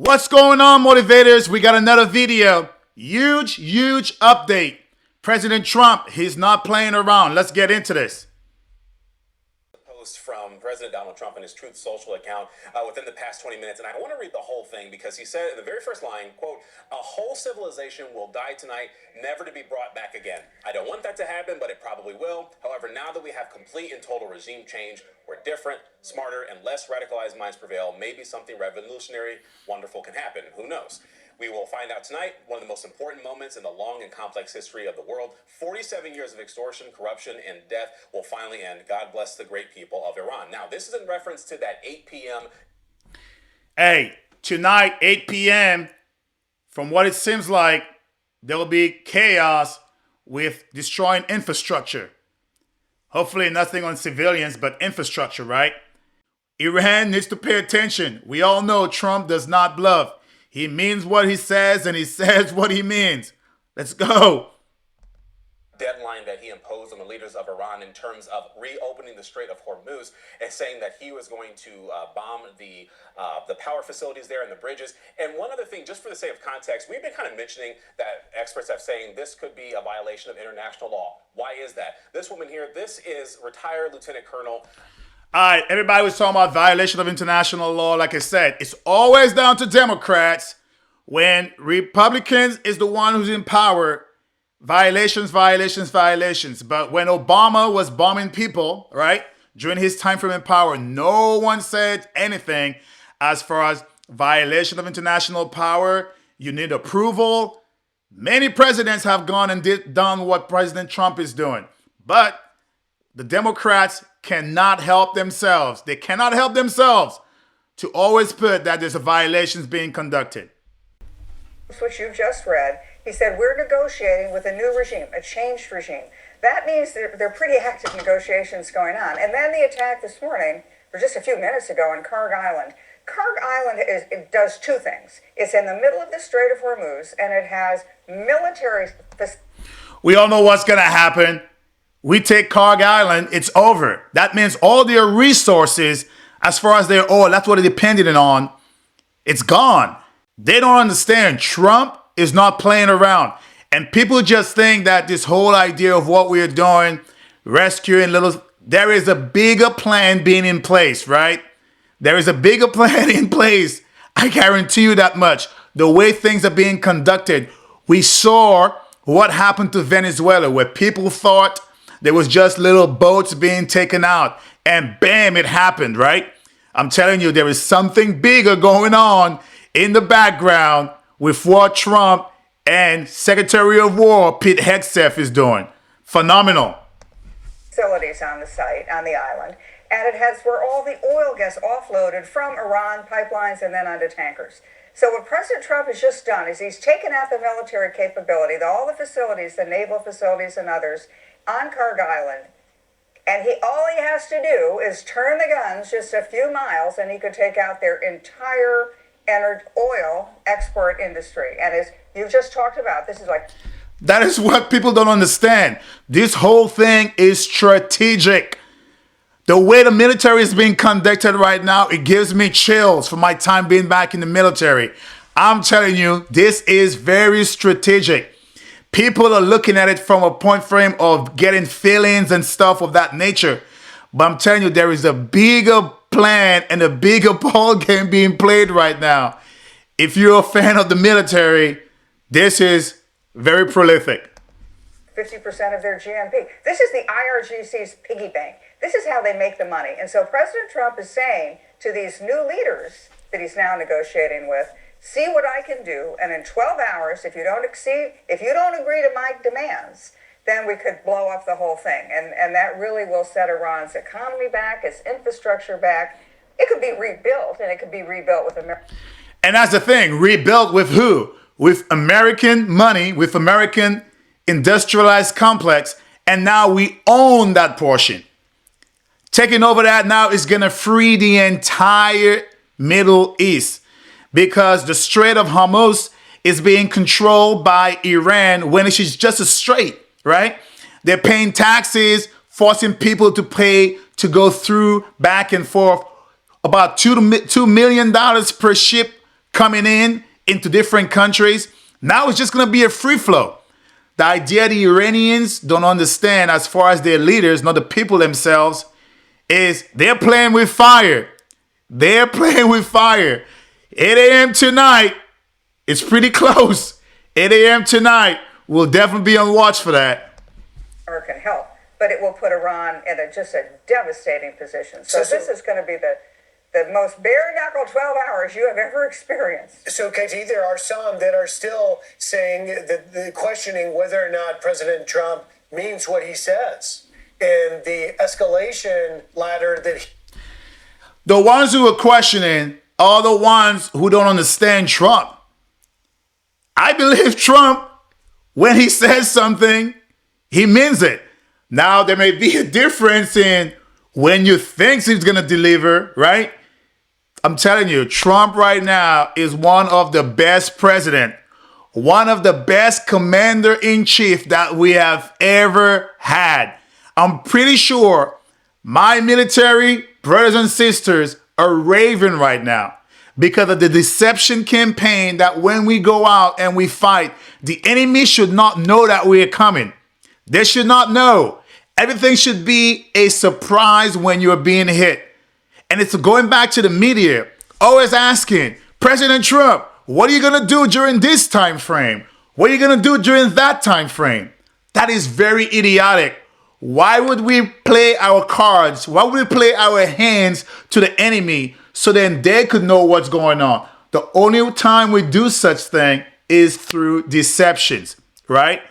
What's going on, motivators? We got another video. Huge update. President Trump, he's not playing around. Let's get into this. Post from President Donald Trump on his Truth Social account within the past 20 minutes. And I want to read the whole thing because he said in the very first line, quote, "A whole civilization will die tonight, never to be brought back again. I don't want that to happen, but it probably will. However, now that we have complete and total regime change, where different, smarter, and less radicalized minds prevail, maybe something revolutionary, wonderful can happen. Who knows? We will find out tonight, one of the most important moments in the long and complex history of the world. 47 years of extortion, corruption, and death will finally end. God bless the great people of Iran." Now, this is in reference to that 8 p.m. Hey, tonight, 8 p.m., from what it seems like, there will be chaos with destroying infrastructure. Hopefully nothing on civilians, but infrastructure, right? Iran needs to pay attention. We all know Trump does not bluff. He means what he says, and he says what he means. Let's go. Deadline that he imposed on the leaders of Iran in terms of reopening the Strait of Hormuz, and saying that he was going to bomb the power facilities there and the bridges. And one other thing, just for the sake of context, we've been kind of mentioning that experts have saying this could be a violation of international law. Why is that? This woman here, this is retired Lieutenant Colonel. All right, everybody was talking about violation of international law. Like I said, it's always down to Democrats. When Republicans is the one who's in power, violations. But when Obama was bombing people, right, during his time frame in power, no one said anything as far as violation of international power. You need approval. Many presidents have gone and done what President Trump is doing. But the Democrats cannot help themselves. They cannot help themselves to always put that there's a violations being conducted. Which you've just read. He said, we're negotiating with a new regime, a changed regime. That means there are pretty active negotiations going on. And then the attack this morning, or just a few minutes ago, on Kharg Island. Kharg Island it does two things. It's in the middle of the Strait of Hormuz, and it has military... We all know what's going to happen. We take Kharg Island, it's over. That means all their resources, as far as their oil, that's what they depended on, it's gone. They don't understand. Trump is not playing around. And people just think that this whole idea of what we're doing, rescuing little, there is a bigger plan being in place, right? There is a bigger plan in place. I guarantee you that much. The way things are being conducted, we saw what happened to Venezuela, where people thought there was just little boats being taken out, and bam, it happened, right? I'm telling you, there is something bigger going on in the background with what Trump and Secretary of War Pete Hegseth is doing. Phenomenal. Facilities on the site, on the island, and it has where all the oil gets offloaded from Iran pipelines and then onto tankers. So what President Trump has just done is he's taken out the military capability, all the facilities, the naval facilities and others, on Kharg Island, and all he has to do is turn the guns just a few miles, and he could take out their entire oil export industry. And as you've just talked about, this is like... That is what people don't understand. This whole thing is strategic. The way the military is being conducted right now, it gives me chills from my time being back in the military. I'm telling you, this is very strategic. People are looking at it from a point frame of getting feelings and stuff of that nature. But I'm telling you, there is a bigger plan and a bigger ball game being played right now. If you're a fan of the military, this is very prolific. 50% of their GNP. This is the IRGC's piggy bank. This is how they make the money. And so President Trump is saying to these new leaders that he's now negotiating with, see what I can do, and in 12 hours, if you don't agree to my demands, then we could blow up the whole thing. And that really will set Iran's economy back, its infrastructure back. It could be rebuilt, and it could be rebuilt with America. And that's the thing, rebuilt with who? With American money, with American industrialized complex, and now we own that portion. Taking over that now is going to free the entire Middle East, because the Strait of Hormuz is being controlled by Iran when it's just a strait, right? They're paying taxes, forcing people to pay to go through back and forth about $2 million per ship coming into different countries. Now it's just going to be a free flow. The idea the Iranians don't understand as far as their leaders, not the people themselves, is they're playing with fire. They're playing with fire. 8 a.m. tonight, it's pretty close. 8 a.m. tonight, we'll definitely be on watch for that. American help, but it will put Iran in just a devastating position. So this is going to be the most bare-knuckle 12 hours you have ever experienced. So, KT, there are some that are still saying that the questioning whether or not President Trump means what he says, and the escalation ladder that the ones who are questioning are the ones who don't understand Trump. I believe Trump, when he says something, he means it. Now, there may be a difference in when you think he's going to deliver, right? I'm telling you, Trump right now is one of the best president, one of the best commander-in-chief that we have ever had. I'm pretty sure my military brothers and sisters are raving right now because of the deception campaign that when we go out and we fight, the enemy should not know that we are coming. They should not know. Everything should be a surprise when you're being hit. And it's going back to the media, always asking, President Trump, what are you going to do during this time frame? What are you going to do during that time frame? That is very idiotic. Why would we play our cards? Why would we play our hands to the enemy so then they could know what's going on? The only time we do such thing is through deceptions, right?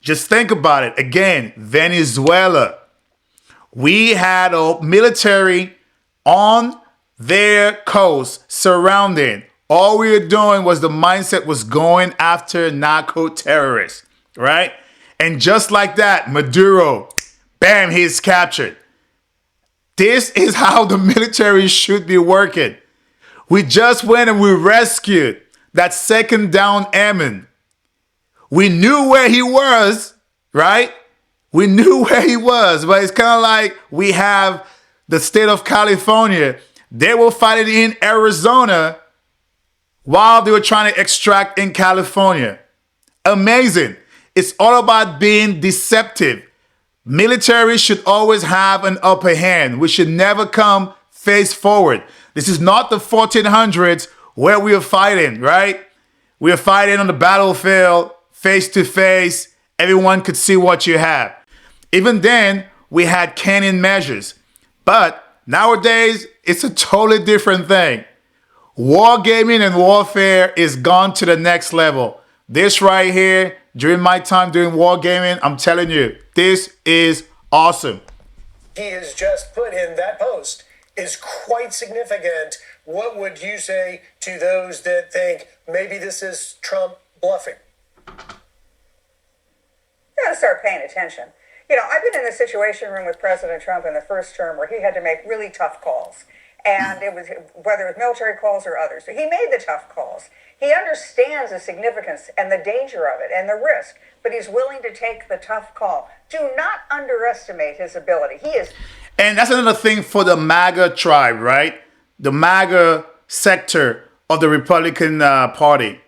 Just think about it. Again, Venezuela. We had a military on their coast surrounding. All we were doing was the mindset was going after narco terrorists, right? And just like that, Maduro, bam, he's captured. This is how the military should be working. We just went and we rescued that second down airman. We knew where he was, right? We knew where he was, but it's kind of like we have the state of California. They were fighting in Arizona while they were trying to extract in California. Amazing. It's all about being deceptive. Military should always have an upper hand. We should never come face forward. This is not the 1400s where we are fighting, right? We are fighting on the battlefield, face to face. Everyone could see what you have. Even then, we had cannon measures. But nowadays, it's a totally different thing. Wargaming and warfare is gone to the next level. This right here, during my time doing wargaming, I'm telling you, this is awesome. he has just put in that post is quite significant. What would you say to those that think maybe this is Trump bluffing? You got to start paying attention. You know, I've been in the Situation Room with President Trump in the first term where he had to make really tough calls. And it was, whether it was military calls or others, he made the tough calls. He understands the significance and the danger of it and the risk, but he's willing to take the tough call. Do not underestimate his ability. He is. And that's another thing for the MAGA tribe, right? The MAGA sector of the Republican Party.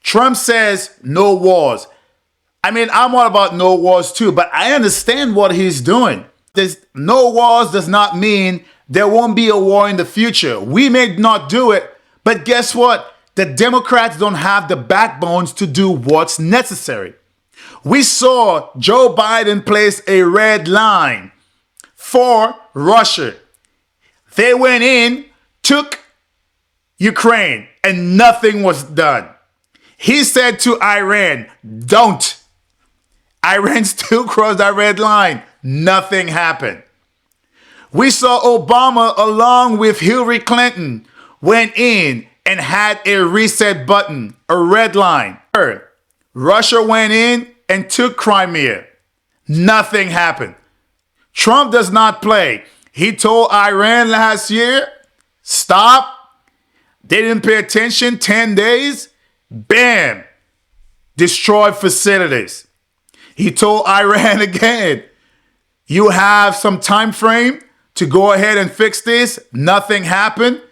Trump says no wars. I mean, I'm all about no wars too, but I understand what he's doing. There's no wars does not mean there won't be a war in the future. We may not do it, but guess what? The Democrats don't have the backbones to do what's necessary. We saw Joe Biden place a red line for Russia. They went in, took Ukraine, and nothing was done. He said to Iran, don't. Iran still crossed that red line. Nothing happened. We saw Obama, along with Hillary Clinton, went in and had a reset button, a red line. Russia went in and took Crimea. Nothing happened. Trump does not play. He told Iran last year, stop. They didn't pay attention, 10 days. Bam. Destroyed facilities. He told Iran again, you have some time frame to go ahead and fix this. Nothing happened.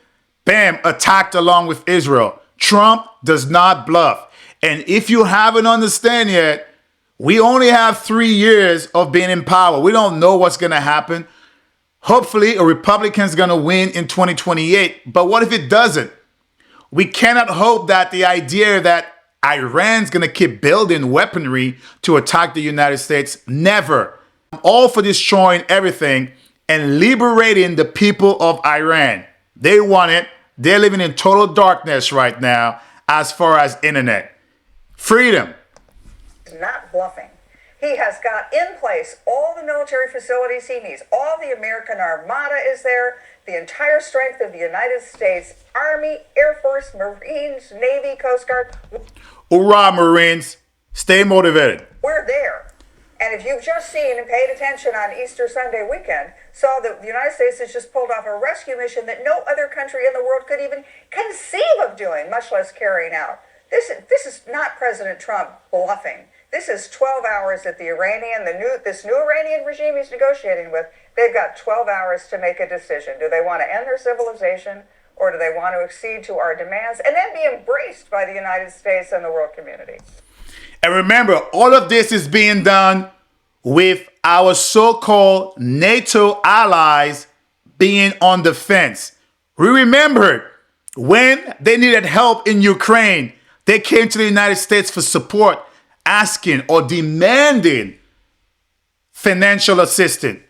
bam, attacked along with Israel. Trump does not bluff. And if you haven't understand yet, we only have 3 years of being in power. We don't know what's going to happen. Hopefully, a Republican's going to win in 2028. But what if it doesn't? We cannot hope that the idea that Iran's going to keep building weaponry to attack the United States. Never. I'm all for destroying everything and liberating the people of Iran. They want it. They're living in total darkness right now as far as internet. Freedom. Not bluffing. He has got in place all the military facilities he needs. All the American Armada is there. The entire strength of the United States Army, Air Force, Marines, Navy, Coast Guard. Hoorah, Marines. Stay motivated. We're there. And if you've just seen and paid attention on Easter Sunday weekend, saw that the United States has just pulled off a rescue mission that no other country in the world could even conceive of doing, much less carrying out. This is not President Trump bluffing. This is 12 hours that this new Iranian regime he's negotiating with, they've got 12 hours to make a decision. Do they want to end their civilization, or do they want to accede to our demands and then be embraced by the United States and the world community? And remember, all of this is being done with our so-called NATO allies being on the fence. We remembered when they needed help in Ukraine, they came to the United States for support, asking or demanding financial assistance.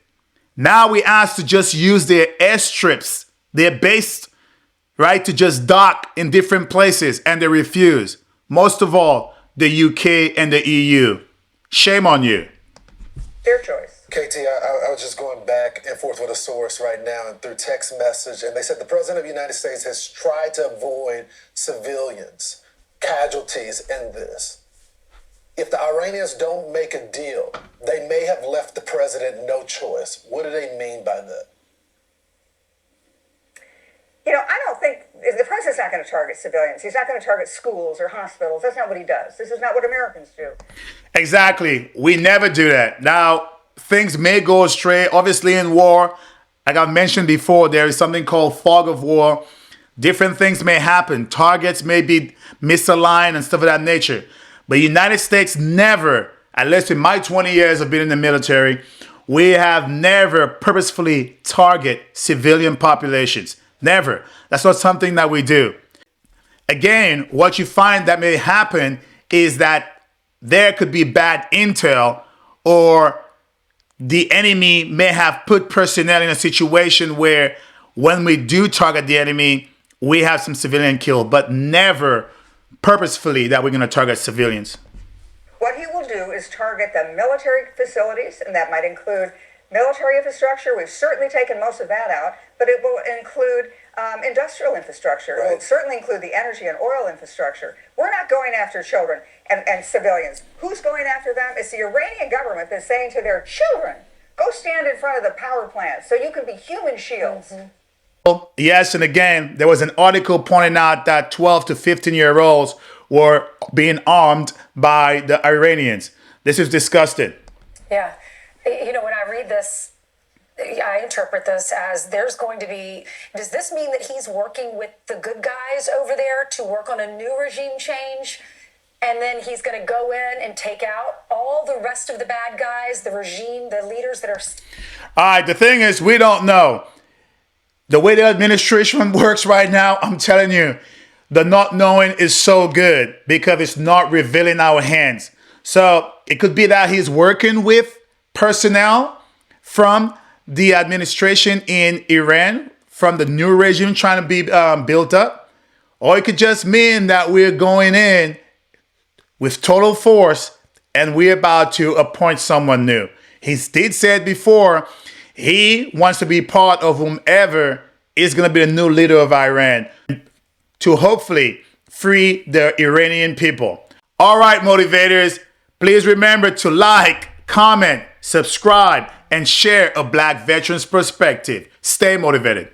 Now we ask to just use their airstrips, their base, right, to just dock in different places, and they refuse. Most of all, the UK and the EU. Shame on you. Their choice. KT, I was just going back and forth with a source right now and through text message, and they said the President of the United States has tried to avoid civilians, casualties in this. If the Iranians don't make a deal, they may have left the president no choice. What do they mean by that? I don't think the president's not going to target civilians. He's not going to target schools or hospitals. That's not what he does. This is not what Americans do. Exactly. We never do that. Now, things may go astray. Obviously, in war, like I've mentioned before, there is something called fog of war. Different things may happen. Targets may be misaligned and stuff of that nature. But the United States never, at least in my 20 years of being in the military, we have never purposefully target civilian populations. Never. That's not something that we do. Again, what you find that may happen is that there could be bad intel, or the enemy may have put personnel in a situation where when we do target the enemy, we have some civilian killed, but never purposefully that we're going to target civilians. What he will do is target the military facilities, and that might include military infrastructure. We've certainly taken most of that out, but it will include industrial infrastructure. Right. It will certainly include the energy and oil infrastructure. We're not going after children and civilians. Who's going after them? It's the Iranian government that's saying to their children, go stand in front of the power plant so you can be human shields. Mm-hmm. Yes, and again, there was an article pointing out that 12 to 15-year-olds were being armed by the Iranians. This is disgusting. Yeah. When I read this, I interpret this as does this mean that he's working with the good guys over there to work on a new regime change? And then he's going to go in and take out all the rest of the bad guys, the regime, the leaders that are... All right, the thing is, we don't know. The way the administration works right now, I'm telling you, the not knowing is so good because it's not revealing our hands. So it could be that he's working with personnel from the administration in Iran, from the new regime trying to be built up. Or it could just mean that we're going in with total force and we're about to appoint someone new. He did say it before. He wants to be part of whomever is going to be the new leader of Iran to hopefully free the Iranian people. All right, motivators, please remember to like, comment, subscribe, and share a Black Veterans Perspective. Stay motivated.